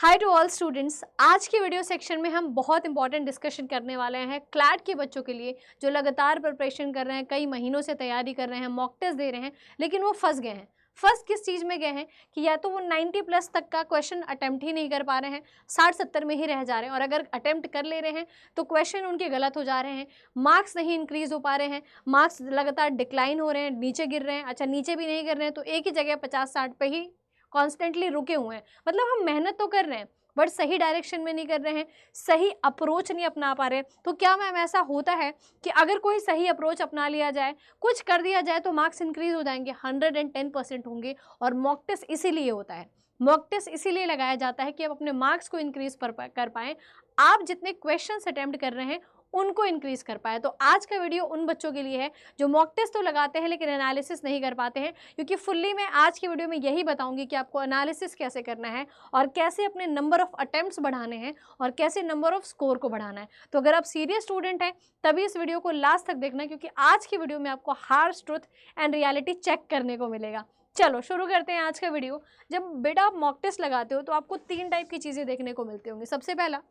Hi to all students. आज की video section में हम बहुत इंपॉर्टेंट डिस्कशन करने वाले हैं क्लैट के बच्चों के लिए जो लगातार प्रिपरेशन कर रहे हैं, कई महीनों से तैयारी कर रहे हैं, मॉक टेस्ट दे रहे हैं, लेकिन वो फंस गए हैं। फर्स्ट किस चीज़ में गए हैं कि या तो वो 90 प्लस तक का क्वेश्चन अटेम्प्ट ही नहीं कर पा रहे हैं, 60-70 में ही रह जा रहे हैं, और अगर अटेम्प्ट कर ले रहे हैं तो क्वेश्चन उनके गलत हो जा रहे हैं, मार्क्स नहीं इंक्रीज हो पा रहे हैं, मार्क्स लगातार डिक्लाइन हो रहे हैं, नीचे गिर रहे हैं। अच्छा, नीचे भी नहीं गिर रहे हैं तो एक ही जगह 50-60 पे ही कॉन्स्टेंटली रुके हुए हैं। मतलब हम मेहनत तो कर रहे हैं बट सही डायरेक्शन में नहीं कर रहे हैं, सही अप्रोच नहीं अपना पा रहे हैं। तो क्या मैम ऐसा होता है कि अगर कोई सही अप्रोच अपना लिया जाए, कुछ कर दिया जाए तो मार्क्स इंक्रीज हो जाएंगे? 110% होंगे। और मॉक टेस्ट इसीलिए होता है, मॉक टेस्ट इसीलिए लगाया जाता है कि आप अपने मार्क्स को इंक्रीज कर पाएँ, आप जितने क्वेश्चन अटेम्प्ट कर रहे हैं उनको इंक्रीज कर पाए। तो आज का वीडियो उन बच्चों के लिए है जो मॉक टेस्ट तो लगाते हैं लेकिन एनालिसिस नहीं कर पाते हैं, क्योंकि फुल्ली मैं आज की वीडियो में यही बताऊंगी कि आपको एनालिसिस कैसे करना है और कैसे अपने नंबर ऑफ अटेम्प्ट्स बढ़ाने हैं और कैसे नंबर ऑफ स्कोर को बढ़ाना है। तो अगर आप सीरियस स्टूडेंट हैं तभी इस वीडियो को लास्ट तक देखना, क्योंकि आज की वीडियो में आपको harsh truth and reality check करने को मिलेगा। चलो शुरू करते हैं आज का वीडियो। जब बेटा आप मॉक टेस्ट लगाते हो तो आपको 3 टाइप की चीज़ें देखने को मिलती होंगी। सबसे पहला,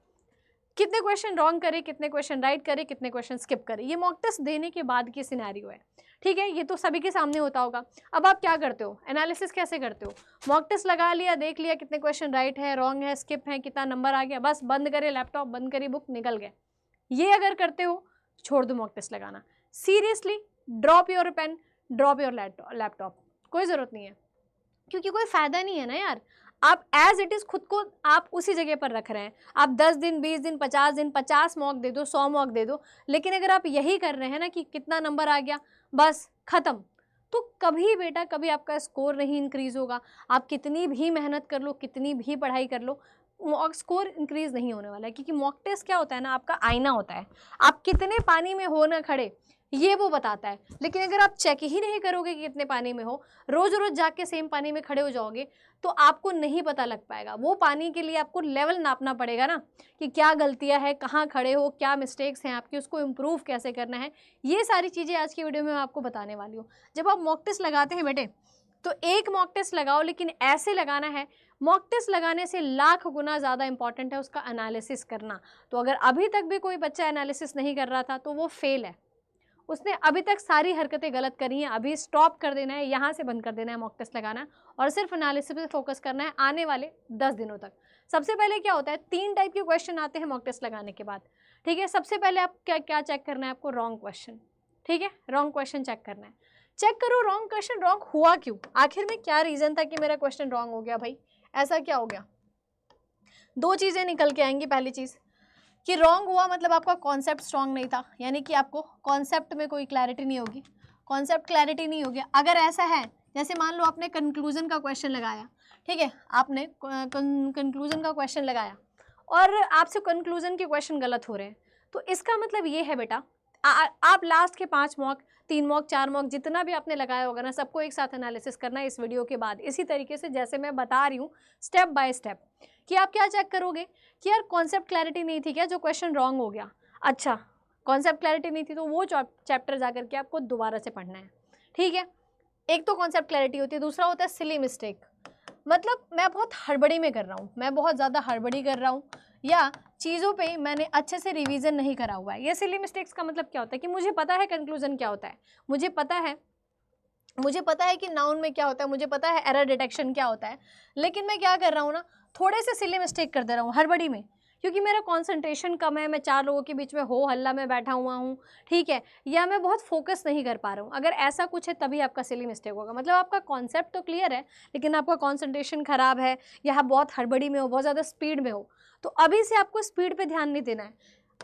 कितने क्वेश्चन रॉन्ग करे, कितने क्वेश्चन राइट करे, कितने क्वेश्चन स्किप करे। ये मॉक टेस्ट देने के बाद की सिनेरियो है, ठीक है? ये तो सभी के सामने होता होगा। अब आप क्या करते हो, एनालिसिस कैसे करते हो? मॉक टेस्ट लगा लिया, देख लिया कितने क्वेश्चन राइट है, रॉन्ग है, स्किप है, कितना नंबर आ गया, बस बंद करे लैपटॉप, बंद करी बुक, निकल गए। ये अगर करते हो छोड़ दो मॉक टेस्ट लगाना। Seriously drop your pen, drop your laptop, कोई ज़रूरत नहीं है, क्योंकि कोई फ़ायदा नहीं है ना यार। आप एज इट इज़ खुद को आप उसी जगह पर रख रहे हैं। आप 10 दिन, 20 दिन, 50 दिन, 50 मॉक दे दो, 100 मॉक दे दो, लेकिन अगर आप यही कर रहे हैं ना कि कितना नंबर आ गया बस ख़त्म, तो कभी बेटा कभी आपका स्कोर नहीं इंक्रीज़ होगा। आप कितनी भी मेहनत कर लो, कितनी भी पढ़ाई कर लो, मॉक स्कोर इंक्रीज़ नहीं होने वाला है। क्योंकि मॉक टेस्ट क्या होता है ना, आपका आईना होता है। आप कितने पानी में हो ना खड़े, ये वो बताता है। लेकिन अगर आप चेक ही नहीं करोगे कि कितने पानी में हो, रोज़ रोज़ जाके सेम पानी में खड़े हो जाओगे, तो आपको नहीं पता लग पाएगा। वो पानी के लिए आपको लेवल नापना पड़ेगा ना, कि क्या गलतियां हैं, कहाँ खड़े हो, क्या मिस्टेक्स हैं आपकी, उसको इम्प्रूव कैसे करना है। ये सारी चीज़ें आज की वीडियो में मैं आपको बताने वाली हूँ। जब आप मॉक टेस्ट लगाते हैं बेटे, तो एक मॉक टेस्ट लगाओ, लेकिन ऐसे लगाना है। मॉक टेस्ट लगाने से लाख गुना ज़्यादा इंपॉर्टेंट है उसका एनालिसिस करना। तो अगर अभी तक भी कोई बच्चा एनालिसिस नहीं कर रहा था तो वो फेल है, उसने अभी तक सारी हरकतें गलत करी हैं। अभी स्टॉप कर देना है, यहाँ से बंद कर देना है मॉक टेस्ट लगाना, और सिर्फ एनालिसिस पे फोकस करना है आने वाले 10 दिनों तक। सबसे पहले क्या होता है, 3 टाइप के क्वेश्चन आते हैं मॉक टेस्ट लगाने के बाद, ठीक है? सबसे पहले आप क्या क्या चेक करना है, आपको रॉन्ग क्वेश्चन, ठीक है? रॉन्ग क्वेश्चन चेक करना है। चेक करो रॉन्ग क्वेश्चन रॉन्ग हुआ क्यों, आखिर में क्या रीज़न था कि मेरा क्वेश्चन रॉन्ग हो गया, भाई ऐसा क्या हो गया? 2 चीज़ें निकल के आएंगी। पहली चीज़ कि रॉन्ग हुआ मतलब आपका कॉन्सेप्ट स्ट्रॉन्ग नहीं था, यानी कि आपको कॉन्सेप्ट में कोई क्लैरिटी नहीं होगी, कॉन्सेप्ट क्लैरिटी नहीं होगी। अगर ऐसा है, जैसे मान लो आपने कंक्लूजन का क्वेश्चन लगाया, ठीक है? आपने कंक्लूजन का क्वेश्चन लगाया और आपसे कंक्लूजन के क्वेश्चन गलत हो रहे हैं, तो इसका मतलब ये है बेटा, आप लास्ट के 5 मॉक, 3 मॉक, 4 मॉक, जितना भी आपने लगाया होगा ना, सबको एक साथ एनालिसिस करना है इस वीडियो के बाद, इसी तरीके से जैसे मैं बता रही हूँ स्टेप बाय स्टेप। कि आप क्या चेक करोगे कि यार कॉन्सेप्ट क्लैरिटी नहीं थी क्या जो क्वेश्चन रॉन्ग हो गया? अच्छा, कॉन्सेप्ट क्लैरिटी नहीं थी तो वो चैप्टर जा करके आपको दोबारा से पढ़ना है, ठीक है? एक तो कॉन्सेप्ट क्लैरिटी होती है, दूसरा होता है सिली मिस्टेक। मतलब मैं बहुत हड़बड़ी में कर रहा हूँ, मैं बहुत ज़्यादा हड़बड़ी कर रहा हूँ, या चीज़ों पे मैंने अच्छे से रिवीजन नहीं करा हुआ है। ये सिली मिस्टेक्स का मतलब क्या होता है कि मुझे पता है कंक्लूजन क्या होता है, मुझे पता है कि नाउन में क्या होता है, मुझे पता है एरर डिटेक्शन क्या होता है, लेकिन मैं क्या कर रहा हूँ ना, थोड़े से सिली मिस्टेक कर दे रहा हूँ हड़बड़ी में, क्योंकि मेरा कंसंट्रेशन कम है, मैं 4 लोगों के बीच में हो हल्ला में बैठा हुआ हूँ, ठीक है? या मैं बहुत फोकस नहीं कर पा रहा हूँ। अगर ऐसा कुछ है तभी आपका सिली मिस्टेक होगा। मतलब आपका कॉन्सेप्ट तो क्लियर है लेकिन आपका कॉन्सनट्रेशन खराब है, या आप बहुत हड़बड़ी में हो, बहुत ज़्यादा स्पीड में हो, तो अभी से आपको स्पीड पर ध्यान नहीं देना है,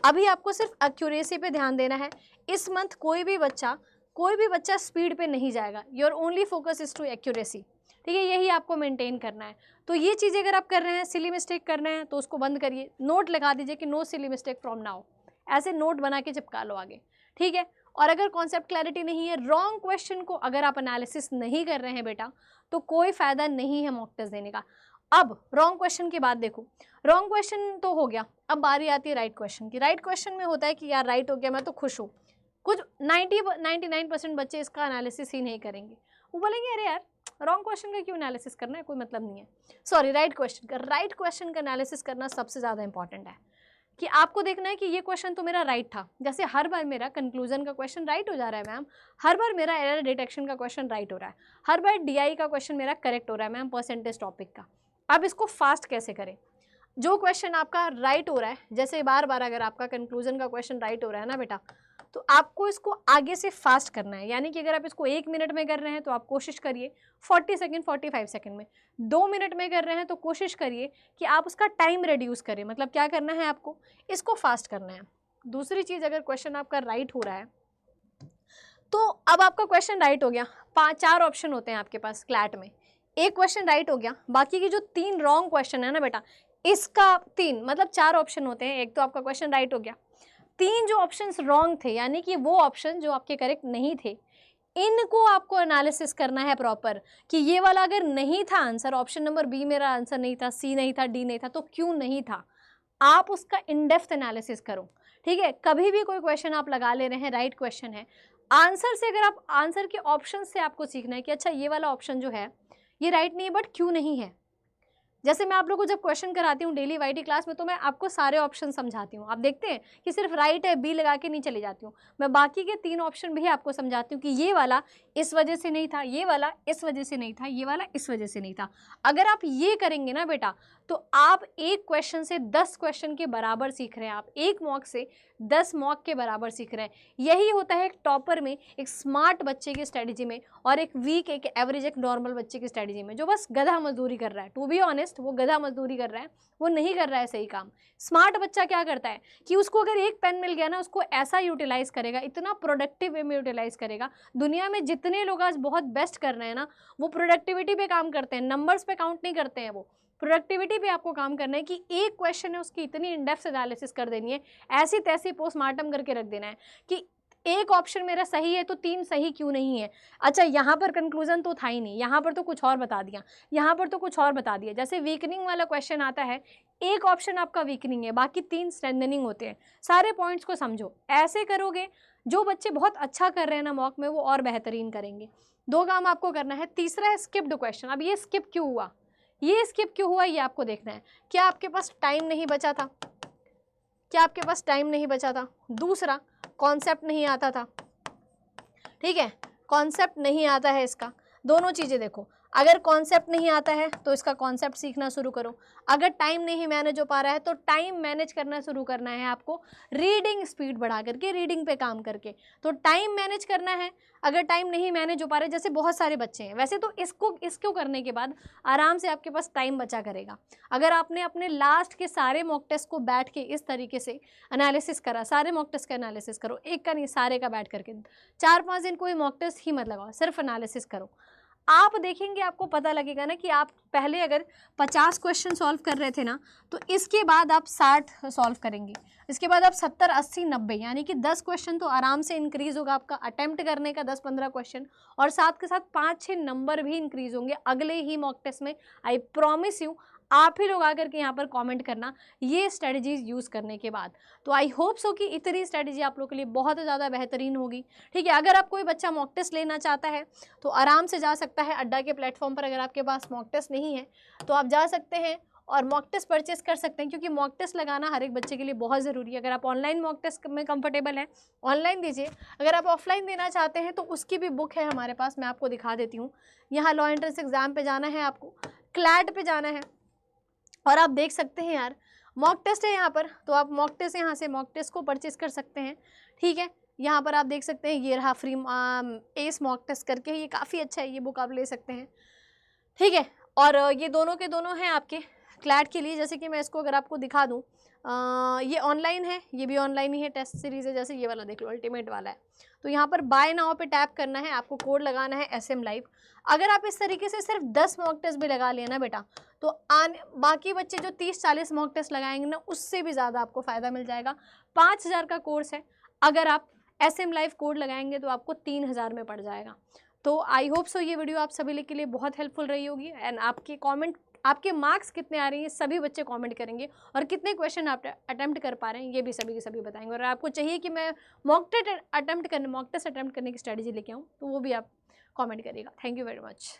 अभी आपको सिर्फ एक्यूरेसी पे ध्यान देना है। इस मंथ कोई भी बच्चा स्पीड पे नहीं जाएगा। Your only focus is to accuracy, ठीक है? यही आपको मेंटेन करना है। तो ये चीज़ें अगर आप कर रहे हैं, सिली मिस्टेक कर रहे हैं, तो उसको बंद करिए, नोट लगा दीजिए कि no silly mistake from now, ऐसे नोट बना के चिपका लो आगे, ठीक है? और अगर कॉन्सेप्ट क्लैरिटी नहीं है, रॉन्ग क्वेश्चन को अगर आप एनालिसिस नहीं कर रहे हैं बेटा, तो कोई फ़ायदा नहीं है मॉक टेस्ट देने का। अब रॉन्ग क्वेश्चन की बात देखो, रॉन्ग क्वेश्चन तो हो गया, अब बारी आती है राइट क्वेश्चन की। राइट क्वेश्चन में होता है कि यार राइट हो गया, मैं तो खुश हूँ। कुछ 99% बच्चे इसका एनालिसिस ही नहीं करेंगे। वो बोलेंगे अरे यार रॉन्ग क्वेश्चन का क्यों एनालिसिस करना है, कोई मतलब नहीं है। सॉरी, राइट क्वेश्चन का, राइट क्वेश्चन का एनालिसिस करना सबसे ज़्यादा इंपॉर्टेंट है कि आपको देखना है कि ये क्वेश्चन तो मेरा राइट था। जैसे हर बार मेरा कंक्लूजन का क्वेश्चन राइट हो जा रहा है मैम, हर बार मेरा एरर डिटेक्शन का क्वेश्चन राइट हो रहा है, हर बार डीआई का क्वेश्चन मेरा करेक्ट हो रहा है मैम परसेंटेज टॉपिक का। अब इसको फास्ट कैसे करें? जो क्वेश्चन आपका राइट हो रहा है, जैसे बार बार अगर आपका कंक्लूजन का क्वेश्चन राइट हो रहा है ना बेटा, तो आपको इसको आगे से फास्ट करना है। यानी कि अगर आप इसको 1 मिनट में कर रहे हैं तो आप कोशिश करिए 40 सेकंड 45 सेकंड में, 2 मिनट में कर रहे हैं तो कोशिश करिए कि आप उसका टाइम रिड्यूस करें। मतलब क्या करना है आपको, इसको फास्ट करना है। दूसरी चीज़, अगर क्वेश्चन आपका राइट हो रहा है तो अब आपका क्वेश्चन राइट हो गया, 4 ऑप्शन होते हैं आपके पास क्लैट में, एक क्वेश्चन राइट हो गया, बाकी की जो 3 रॉन्ग क्वेश्चन है ना बेटा, इसका 3 मतलब 4 ऑप्शन होते हैं, एक तो आपका क्वेश्चन राइट हो गया, 3 जो ऑप्शंस रॉन्ग थे यानी कि वो ऑप्शन जो आपके करेक्ट नहीं थे, इनको आपको एनालिसिस करना है प्रॉपर कि ये वाला अगर नहीं था आंसर, ऑप्शन नंबर बी मेरा आंसर नहीं था, सी नहीं था, डी नहीं था, तो क्यों नहीं था, आप उसका इन डेप्थ एनालिसिस करो। ठीक है, कभी भी कोई क्वेश्चन आप लगा ले रहे हैं, राइट क्वेश्चन है, आंसर से अगर आप आंसर के ऑप्शन से आपको सीखना है कि अच्छा ये वाला ऑप्शन जो है ये राइट नहीं है, बट क्यों नहीं है। जैसे मैं आप लोगों को जब क्वेश्चन कराती हूँ डेली वाईटी क्लास में, तो मैं आपको सारे ऑप्शन समझाती हूँ। आप देखते हैं कि सिर्फ राइट है बी लगा के नहीं चली जाती हूँ, मैं बाकी के 3 ऑप्शन भी आपको समझाती हूँ कि ये वाला इस वजह से नहीं था, ये वाला इस वजह से नहीं था, ये वाला इस वजह से नहीं था। अगर आप ये करेंगे ना बेटा, तो आप एक क्वेश्चन से 10 क्वेश्चन के बराबर सीख रहे हैं, आप एक मॉक से 10 मॉक के बराबर सीख रहे हैं। यही होता है एक टॉपर में, एक स्मार्ट बच्चे की स्ट्रेटजी में, और एक वीक, एक एवरेज, एक नॉर्मल बच्चे की स्ट्रेटजी में, जो बस गधा मजदूरी कर रहा है। टू बी ऑनेस्ट, वो गधा मजदूरी कर रहा है, वो नहीं कर रहा है सही काम। स्मार्ट बच्चा क्या करता है कि उसको अगर एक पेन मिल गया ना, उसको ऐसा यूटिलाइज करेगा, इतना प्रोडक्टिव वे में यूटिलाइज करेगा। दुनिया में जितने लोग आज बहुत बेस्ट कर रहे हैं ना, वो प्रोडक्टिविटी पे काम करते हैं, नंबर्स पे काउंट नहीं करते हैं, वो प्रोडक्टिविटी पे आपको काम करना है कि एक क्वेश्चन है उसकी इतनी इन डेप्थ एनालिसिस कर देनी है, ऐसी तैसी पोस्टमार्टम करके रख देना है कि एक ऑप्शन मेरा सही है तो 3 सही क्यों नहीं है। अच्छा, यहाँ पर कंक्लूजन तो था ही नहीं, यहाँ पर तो कुछ और बता दिया, यहाँ पर तो कुछ और बता दिया। जैसे वीकनिंग वाला क्वेश्चन आता है, एक ऑप्शन आपका वीकनिंग है, बाकी 3 स्ट्रेंथनिंग होते हैं। सारे पॉइंट्स को समझो, ऐसे करोगे जो बच्चे बहुत अच्छा कर रहे हैं ना मॉक में, वो और बेहतरीन करेंगे। 2 काम आपको करना है। तीसरा है स्किप्ड क्वेश्चन। अब ये स्किप क्यों हुआ, ये स्किप क्यों हुआ, ये आपको देखना है। क्या आपके पास टाइम नहीं बचा था, क्या आपके पास टाइम नहीं बचा था। दूसरा, कॉन्सेप्ट नहीं आता था। ठीक है, कॉन्सेप्ट नहीं आता है इसका। दोनों चीज़ें देखो, अगर कॉन्सेप्ट नहीं आता है तो इसका कॉन्सेप्ट सीखना शुरू करो। अगर टाइम नहीं मैनेज हो पा रहा है तो टाइम मैनेज करना शुरू करना है आपको, रीडिंग स्पीड बढ़ा करके, रीडिंग पे काम करके। तो टाइम मैनेज करना है। अगर टाइम नहीं मैनेज हो पा रहा है, जैसे बहुत सारे बच्चे हैं, वैसे तो इसको करने के बाद आराम से आपके पास टाइम बचा करेगा। अगर आपने अपने लास्ट के सारे मॉक टेस्ट को बैठ के इस तरीके से एनालिसिस करा, सारे मॉक टेस्ट का एनालिसिस करो, एक का नहीं सारे का बैठ करके, 4-5 दिन कोई मॉक टेस्ट ही मत लगाओ, सिर्फ एनालिसिस करो। आप देखेंगे, आपको पता लगेगा ना कि आप पहले अगर 50 क्वेश्चन सॉल्व कर रहे थे ना, तो इसके बाद आप 60 सॉल्व करेंगे, इसके बाद आप 70, 80, 90, यानी कि 10 क्वेश्चन तो आराम से इंक्रीज होगा आपका अटेम्प्ट करने का, 10-15 क्वेश्चन, और साथ के साथ 5-6 नंबर भी इंक्रीज होंगे अगले ही मॉक टेस्ट में। आई प्रॉमिस यू, आप ही लोग आकर के यहाँ पर कमेंट करना ये स्ट्रेटजीज यूज़ करने के बाद। तो आई होप सो कि इतनी स्ट्रेटजी आप लोग के लिए बहुत ज़्यादा बेहतरीन होगी। ठीक है, अगर आप कोई बच्चा मॉक टेस्ट लेना चाहता है तो आराम से जा सकता है अड्डा के प्लेटफॉर्म पर। अगर आपके पास मॉक टेस्ट नहीं है तो आप जा सकते हैं और मॉक टेस्ट परचेस कर सकते हैं, क्योंकि मॉक टेस्ट लगाना हर एक बच्चे के लिए बहुत ज़रूरी है। अगर आप ऑनलाइन मॉक टेस्ट में कंफर्टेबल हैं, ऑनलाइन दीजिए। अगर आप ऑफलाइन देना चाहते हैं तो उसकी भी बुक है हमारे पास, मैं आपको दिखा देती हूँ। यहाँ लॉ एंट्रेंस एग्जाम पे जाना है, आपको क्लैट पे जाना है, और आप देख सकते हैं यार मॉक टेस्ट है यहाँ पर, तो आप मॉक टेस्ट यहाँ से मॉक टेस्ट को परचेस कर सकते हैं। ठीक है, यहाँ पर आप देख सकते हैं ये रहा फ्री एस मॉक टेस्ट करके, ये काफ़ी अच्छा है, ये बुक आप ले सकते हैं। ठीक है, और ये दोनों के दोनों हैं आपके क्लैट के लिए। जैसे कि मैं इसको अगर आपको दिखा दूँ, ये ऑनलाइन है, ये भी ऑनलाइन ही है, टेस्ट सीरीज़ है। जैसे ये वाला देख लो, अल्टीमेट वाला है, तो यहाँ पर बाय नाउ पे टैप करना है, आपको कोड लगाना है SM लाइव। अगर आप इस तरीके से सिर्फ 10 मॉक टेस्ट भी लगा लिए ना बेटा, तो बाकी बच्चे जो 30-40 मॉक टेस्ट लगाएंगे ना, उससे भी ज़्यादा आपको फ़ायदा मिल जाएगा। 5000 का कोर्स है, अगर आप SM लाइव कोड लगाएंगे तो आपको 3000 में पड़ जाएगा। तो आई होप सो ये वीडियो आप सभी के लिए बहुत हेल्पफुल रही होगी। एंड आपके कमेंट, आपके मार्क्स कितने आ रहे हैं सभी बच्चे कमेंट करेंगे, और कितने क्वेश्चन आप अटेम्प्ट कर पा रहे हैं ये भी सभी के सभी बताएंगे। और आपको चाहिए कि मैं मॉक टेस्ट अटेम्प्ट करने की स्ट्रेटजी लेके आऊँ, तो वो भी आप कमेंट करिएगा। Thank you very much.